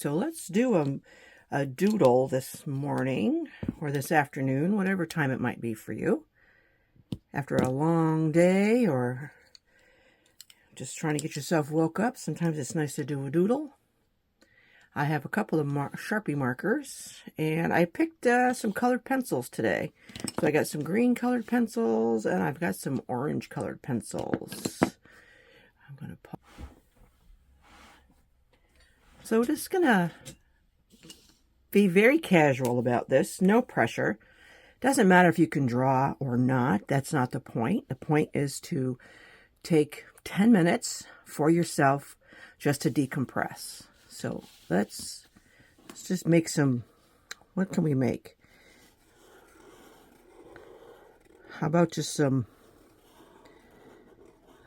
So let's do a doodle this morning or this afternoon, whatever time it might be for you. After a long day or just trying to get yourself woke up, sometimes it's nice to do a doodle. I have a couple of Sharpie markers, and I picked some colored pencils today. So I got some green colored pencils, and I've got some orange colored pencils. I'm going to pop. So we're just going to be very casual about this, no pressure. Doesn't matter if you can draw or not. That's not the point. The point is to take 10 minutes for yourself just to decompress. So let's just make some, what can we make? How about just some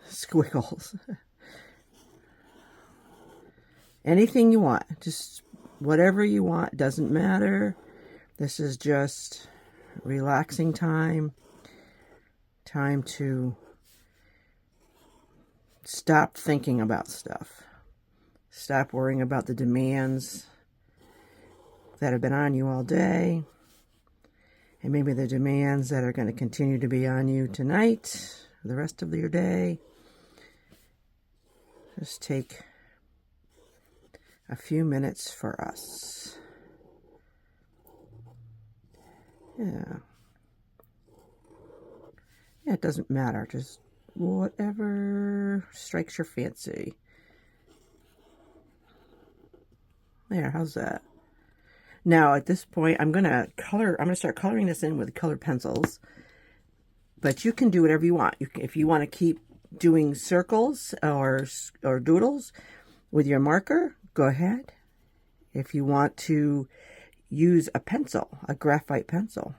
squiggles? Anything you want, just whatever you want, doesn't matter. This is just relaxing time to stop thinking about stuff. Stop worrying about the demands that have been on you all day, and maybe the demands that are going to continue to be on you tonight, the rest of your day. Just take a few minutes for us. Yeah, it doesn't matter. Just whatever strikes your fancy. There, how's that? Now, at this point, I'm going to start coloring this in with colored pencils. But you can do whatever you want. If you want to keep doing circles or doodles with your marker, go ahead. If you want to use a pencil, a graphite pencil,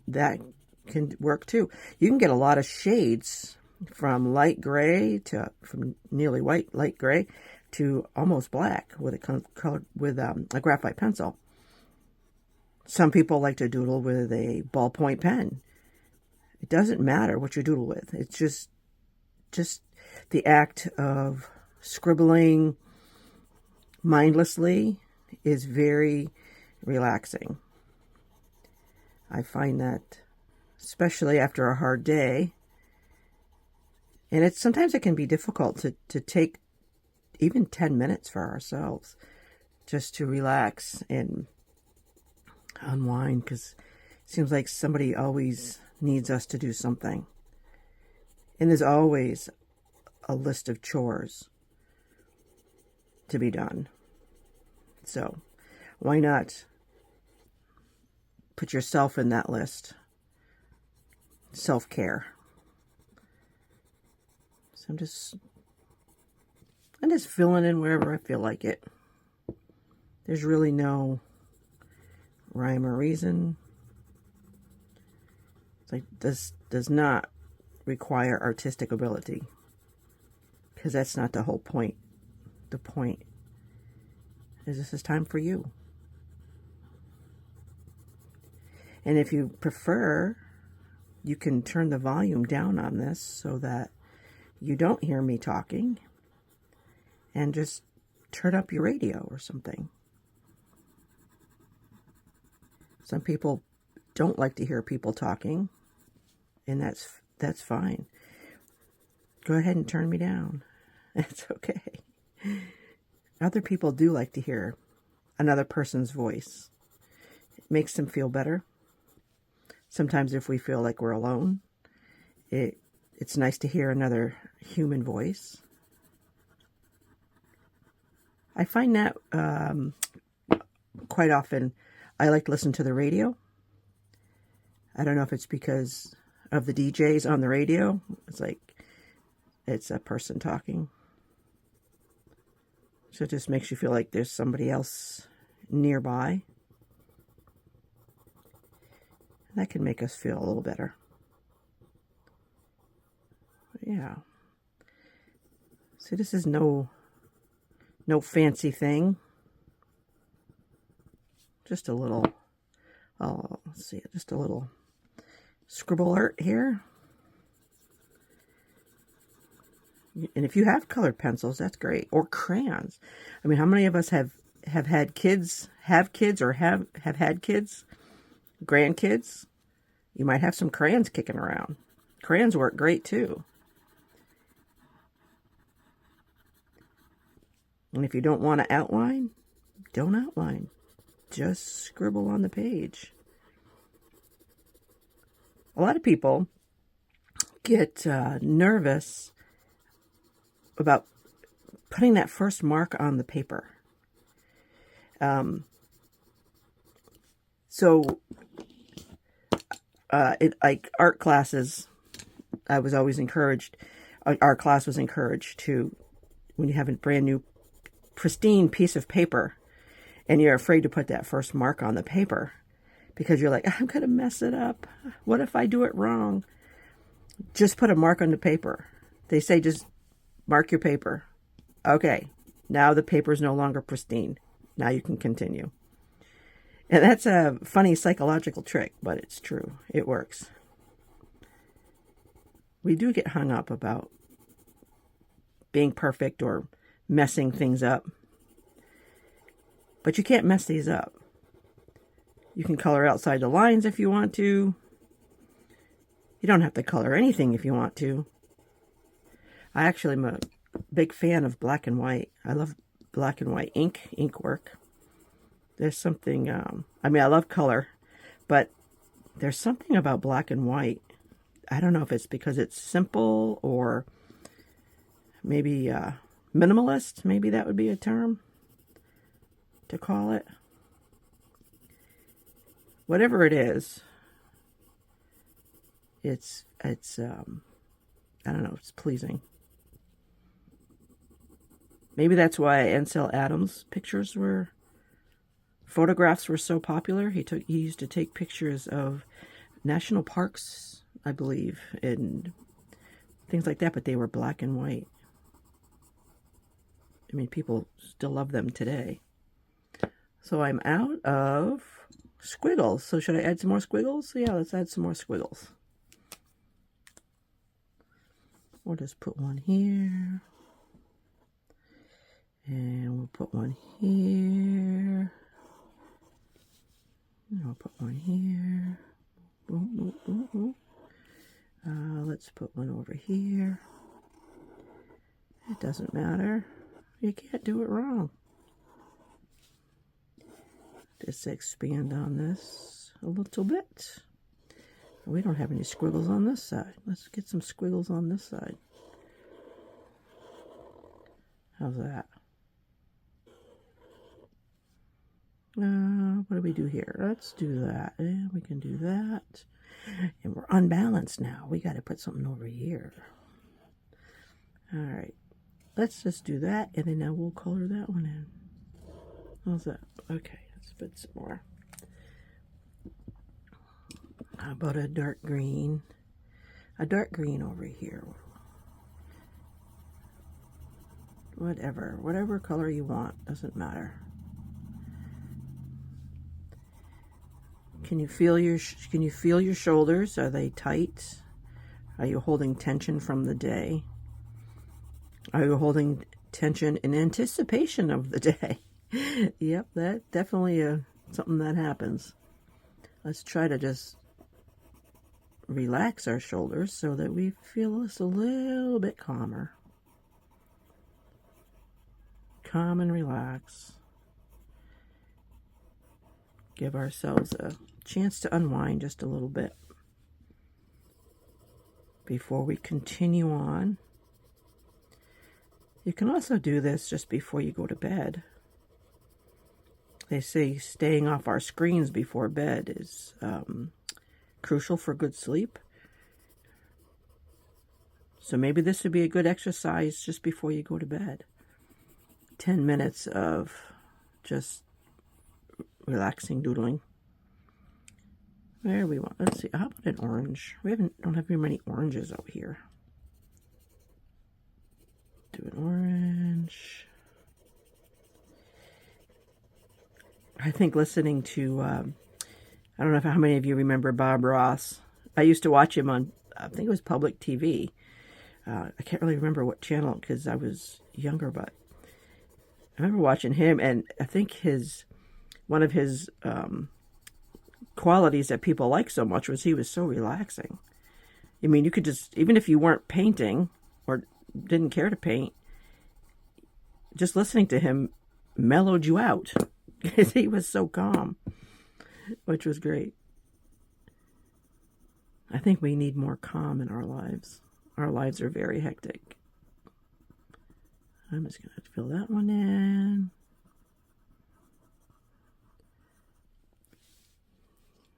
that can work too. You can get a lot of shades from light gray from nearly white, light gray, to almost black with a graphite pencil. Some people like to doodle with a ballpoint pen. It doesn't matter what you doodle with. It's just the act of scribbling mindlessly is very relaxing. I find that, especially after a hard day, and sometimes it can be difficult to take even 10 minutes for ourselves just to relax and unwind, because it seems like somebody always needs us to do something. And there's always a list of chores to be done. So why not put yourself in that list? Self-care. So I'm just filling in wherever I feel like it. There's really no rhyme or reason. It's like this does not require artistic ability, because that's not the whole point. The point is this is time for you. And if you prefer, you can turn the volume down on this so that you don't hear me talking, and just turn up your radio or something. Some people don't like to hear people talking, and that's fine. Go ahead and turn me down. It's okay. Other people do like to hear another person's voice. It makes them feel better. Sometimes if we feel like we're alone, it's nice to hear another human voice. I find that quite often I like to listen to the radio. I don't know if it's because of the DJs on the radio. It's like it's a person talking. So it just makes you feel like there's somebody else nearby. That can make us feel a little better. Yeah. See, this is no fancy thing. Just a little, let's see, just a little scribble art here. And if you have colored pencils, that's great. Or crayons. I mean, how many of us have have had kids, have kids, or have had kids, grandkids, you might have some crayons kicking around. Crayons work great too. And if you don't want to outline, don't outline. Just scribble on the page. A lot of people get nervous about putting that first mark on the paper. Like art classes, I was always encouraged, our class was encouraged to, when you have a brand new pristine piece of paper and you're afraid to put that first mark on the paper because you're like, I'm going to mess it up. What if I do it wrong? Just put a mark on the paper. They say just mark your paper. Okay, now the paper is no longer pristine. Now you can continue. And that's a funny psychological trick, but it's true. It works. We do get hung up about being perfect or messing things up. But you can't mess these up. You can color outside the lines if you want to. You don't have to color anything if you want to. I actually am a big fan of black and white. I love black and white ink work. There's something, I love color, but there's something about black and white. I don't know if it's because it's simple or maybe minimalist. Maybe that would be a term to call it. Whatever it is, it's I don't know, it's pleasing. Maybe that's why Ansel Adams' photographs were so popular. He used to take pictures of national parks, I believe, and things like that, but they were black and white. I mean, people still love them today. So I'm out of squiggles. So should I add some more squiggles? Yeah, let's add some more squiggles. We'll just put one here. And we'll put one here. And I'll put one here. Boom, boom, boom, boom. Let's put one over here. It doesn't matter. You can't do it wrong. Just expand on this a little bit. We don't have any squiggles on this side. Let's get some squiggles on this side. How's that? What do we do here? Let's do that. And we can do that. And we're unbalanced now. We got to put something over here. All right. Let's just do that. And then now we'll color that one in. How's that? Okay. Let's put some more. How about a dark green? A dark green over here. Whatever color you want. Doesn't matter. Can you feel your shoulders? Are they tight? Are you holding tension from the day? Are you holding tension in anticipation of the day? Yep, that definitely something that happens. Let's try to just relax our shoulders so that we feel just a little bit calmer. Calm and relax. Give ourselves a chance to unwind just a little bit before we continue on. You can also do this just before you go to bed. They say staying off our screens before bed is crucial for good sleep. So maybe this would be a good exercise just before you go to bed. 10 minutes of just relaxing doodling. There we want. Let's see. How about an orange? We don't have very many oranges out here. Do an orange. I think listening to, I don't know how many of you remember Bob Ross. I used to watch him on, I think it was public TV. I can't really remember what channel because I was younger, but I remember watching him, and I think one of his qualities that people like so much was he was so relaxing. I mean, you could just, even if you weren't painting or didn't care to paint, just listening to him mellowed you out because he was so calm, which was great. I think we need more calm in our lives. Our lives are very hectic. I'm just going to fill that one in.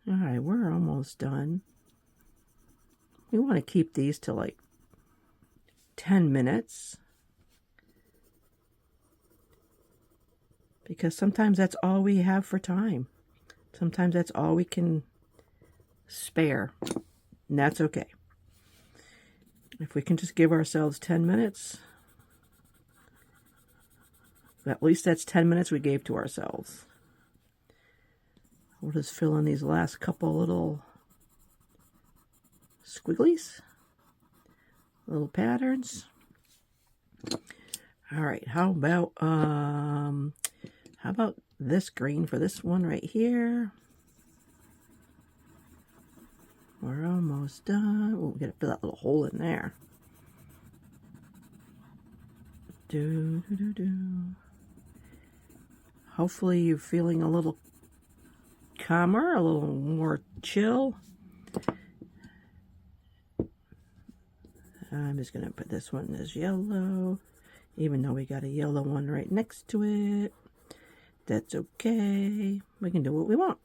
All right, we're almost done. We want to keep these to like 10 minutes. Because sometimes that's all we have for time. Sometimes that's all we can spare. And that's okay. If we can just give ourselves 10 minutes, at least that's 10 minutes we gave to ourselves. We'll just fill in these last couple little squigglies, little patterns. All right, how about this green for this one right here? We're almost done. Oh, we gotta fill that little hole in there. Do. Hopefully you're feeling a little calmer, a little more chill. I'm just gonna put this one as yellow, even though we got a yellow one right next to it. That's okay. We can do what we want.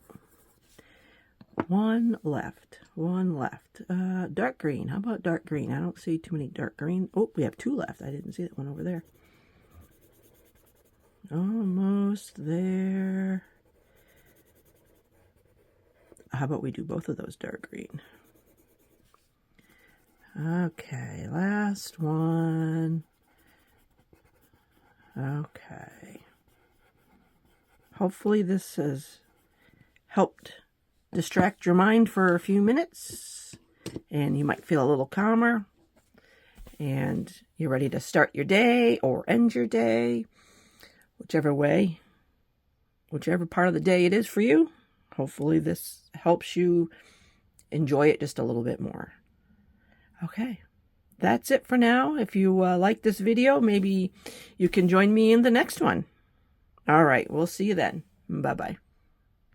One left. Dark green. How about dark green? I don't see too many dark green. Oh, we have two left. I didn't see that one over there. Almost there. How about we do both of those dark green? Okay, last one. Okay. Hopefully this has helped distract your mind for a few minutes, and you might feel a little calmer, and you're ready to start your day or end your day, whichever way, whichever part of the day it is for you. Hopefully this helps you enjoy it just a little bit more. Okay, that's it for now. If you like this video, maybe you can join me in the next one. All right, we'll see you then. Bye-bye.